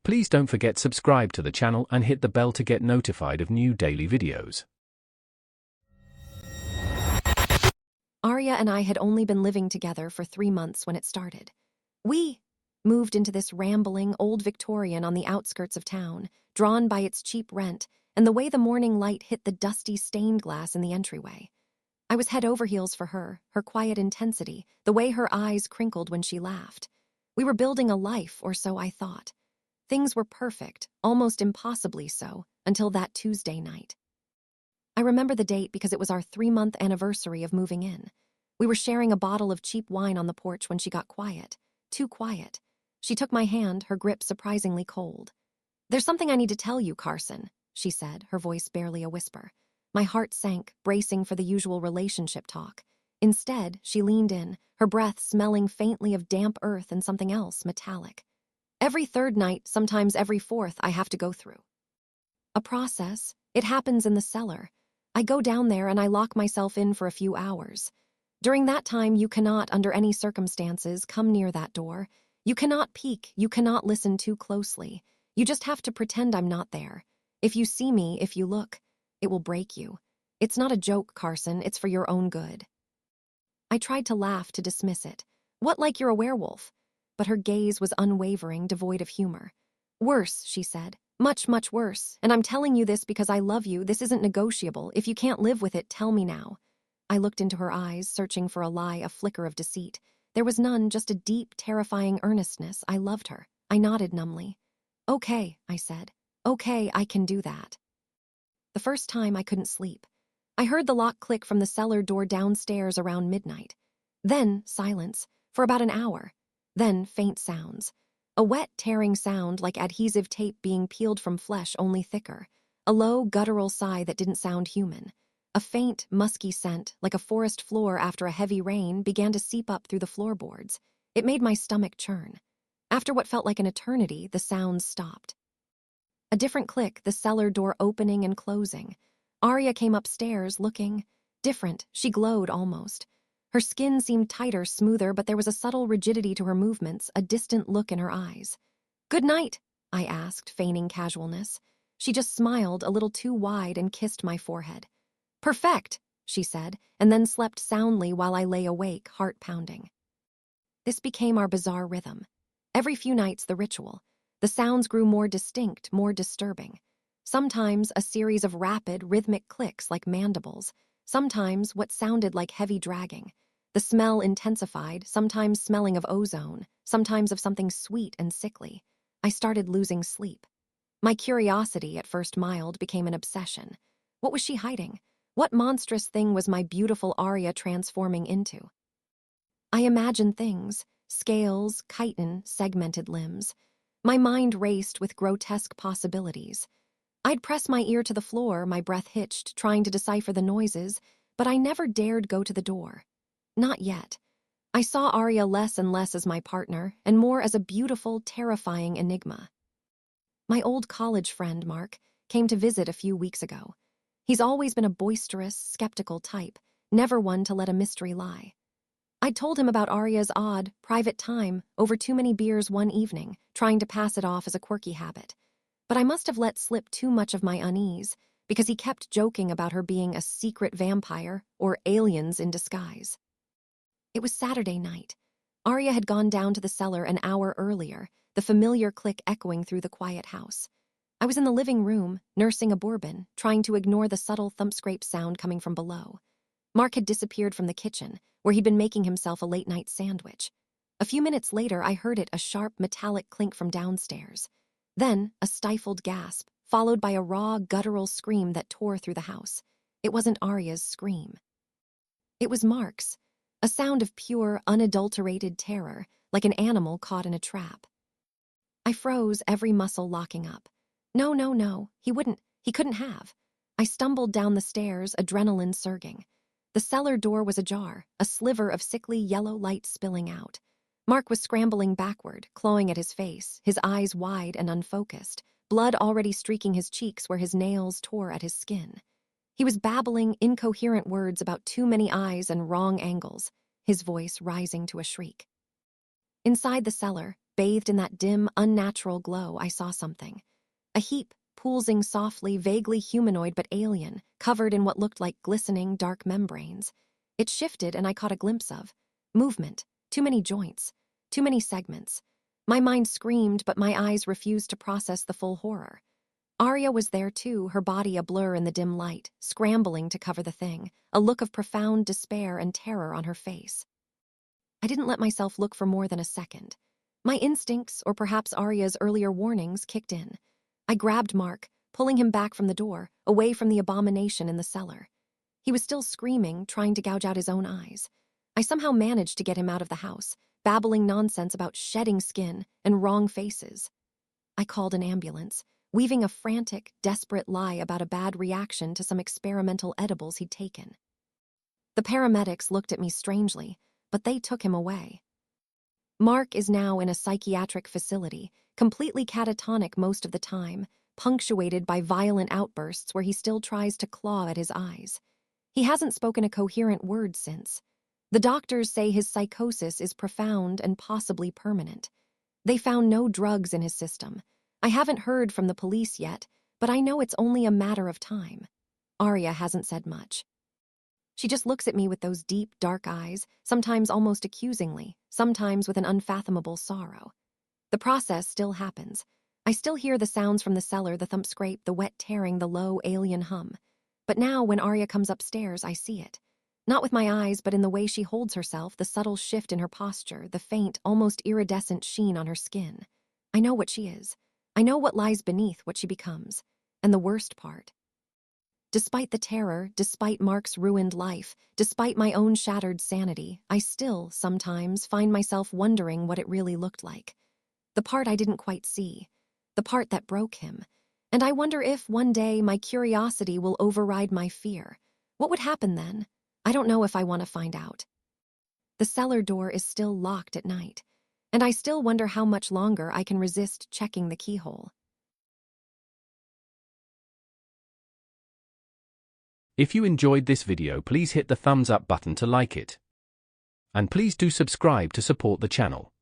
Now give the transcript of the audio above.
Please don't forget subscribe to the channel and hit the bell to get notified of new daily videos. Aria and I had only been living together for 3 months when it started. We moved into this rambling old Victorian on the outskirts of town, drawn by its cheap rent and the way the morning light hit the dusty stained glass in the entryway. I was head over heels for her quiet intensity, the way her eyes crinkled when she laughed. We were building a life, or so I thought. Things were perfect, almost impossibly so, until that Tuesday night. I remember the date because it was our 3-month anniversary of moving in. We were sharing a bottle of cheap wine on the porch when she got quiet. Too quiet. She took my hand, her grip surprisingly cold. "There's something I need to tell you, Carson," she said, her voice barely a whisper. My heart sank, bracing for the usual relationship talk. Instead, she leaned in, her breath smelling faintly of damp earth and something else, metallic. "Every third night, sometimes every fourth, I have to go through a process. It happens in the cellar. I go down there and I lock myself in for a few hours. During that time, you cannot, under any circumstances, come near that door. You cannot peek, you cannot listen too closely. You just have to pretend I'm not there. If you see me, if you look, it will break you. It's not a joke, Carson, it's for your own good." I tried to laugh to dismiss it. "What, like you're a werewolf?" But her gaze was unwavering, devoid of humor. "Worse," she said. "Much, much worse. And I'm telling you this because I love you. This isn't negotiable. If you can't live with it, tell me now." I looked into her eyes, searching for a lie, a flicker of deceit. There was none, just a deep, terrifying earnestness. I loved her. I nodded numbly. "Okay," I said. "Okay, I can do that." The first time, I couldn't sleep. I heard the lock click from the cellar door downstairs around midnight. Then silence, for about an hour. Then faint sounds. A wet, tearing sound like adhesive tape being peeled from flesh, only thicker. A low, guttural sigh that didn't sound human. A faint, musky scent, like a forest floor after a heavy rain, began to seep up through the floorboards. It made my stomach churn. After what felt like an eternity, the sounds stopped. A different click, the cellar door opening and closing. Aria came upstairs, looking different. She glowed almost. Her skin seemed tighter, smoother, but there was a subtle rigidity to her movements, a distant look in her eyes. "Good night," I asked, feigning casualness. She just smiled, a little too wide, and kissed my forehead. "Perfect," she said, and then slept soundly while I lay awake, heart pounding. This became our bizarre rhythm. Every few nights, the ritual. The sounds grew more distinct, more disturbing. Sometimes a series of rapid, rhythmic clicks like mandibles. Sometimes what sounded like heavy dragging. The smell intensified, sometimes smelling of ozone, sometimes of something sweet and sickly. I started losing sleep. My curiosity, at first mild, became an obsession. What was she hiding? What monstrous thing was my beautiful Aria transforming into? I imagined things, scales, chitin, segmented limbs. My mind raced with grotesque possibilities. I'd press my ear to the floor, my breath hitched, trying to decipher the noises, but I never dared go to the door. Not yet. I saw Aria less and less as my partner, and more as a beautiful, terrifying enigma. My old college friend, Mark, came to visit a few weeks ago. He's always been a boisterous, skeptical type, never one to let a mystery lie. I'd told him about Aria's odd, private time over too many beers one evening, trying to pass it off as a quirky habit. But I must have let slip too much of my unease, because he kept joking about her being a secret vampire or aliens in disguise. It was Saturday night. Aria had gone down to the cellar an hour earlier, the familiar click echoing through the quiet house. I was in the living room, nursing a bourbon, trying to ignore the subtle thump-scrape sound coming from below. Mark had disappeared from the kitchen, where he'd been making himself a late-night sandwich. A few minutes later, I heard it, a sharp metallic clink from downstairs. Then, a stifled gasp, followed by a raw, guttural scream that tore through the house. It wasn't Aria's scream. It was Mark's, a sound of pure, unadulterated terror, like an animal caught in a trap. I froze, every muscle locking up. No, he couldn't have. I stumbled down the stairs, adrenaline surging. The cellar door was ajar, a sliver of sickly yellow light spilling out. Mark was scrambling backward, clawing at his face, his eyes wide and unfocused, blood already streaking his cheeks where his nails tore at his skin. He was babbling incoherent words about too many eyes and wrong angles, his voice rising to a shriek. Inside the cellar, bathed in that dim, unnatural glow, I saw something. A heap, pulsing softly, vaguely humanoid but alien, covered in what looked like glistening, dark membranes. It shifted and I caught a glimpse of movement, too many joints, too many segments. My mind screamed, but my eyes refused to process the full horror. Aria was there too, her body a blur in the dim light, scrambling to cover the thing, a look of profound despair and terror on her face. I didn't let myself look for more than a second. My instincts, or perhaps Aria's earlier warnings, kicked in. I grabbed Mark, pulling him back from the door, away from the abomination in the cellar. He was still screaming, trying to gouge out his own eyes. I somehow managed to get him out of the house, babbling nonsense about shedding skin and wrong faces. I called an ambulance, weaving a frantic, desperate lie about a bad reaction to some experimental edibles he'd taken. The paramedics looked at me strangely, but they took him away. Mark is now in a psychiatric facility, completely catatonic most of the time, punctuated by violent outbursts where he still tries to claw at his eyes. He hasn't spoken a coherent word since. The doctors say his psychosis is profound and possibly permanent. They found no drugs in his system. I haven't heard from the police yet, but I know it's only a matter of time. Aria hasn't said much. She just looks at me with those deep, dark eyes, sometimes almost accusingly, sometimes with an unfathomable sorrow. The process still happens. I still hear the sounds from the cellar, the thump scrape, the wet tearing, the low, alien hum. But now, when Aria comes upstairs, I see it. Not with my eyes, but in the way she holds herself, the subtle shift in her posture, the faint, almost iridescent sheen on her skin. I know what she is. I know what lies beneath what she becomes. And the worst part. Despite the terror, despite Mark's ruined life, despite my own shattered sanity, I still, sometimes, find myself wondering what it really looked like. The part I didn't quite see. The part that broke him. And I wonder if, one day, my curiosity will override my fear. What would happen then? I don't know if I want to find out. The cellar door is still locked at night, and I still wonder how much longer I can resist checking the keyhole. If you enjoyed this video, please hit the thumbs up button to like it. And please do subscribe to support the channel.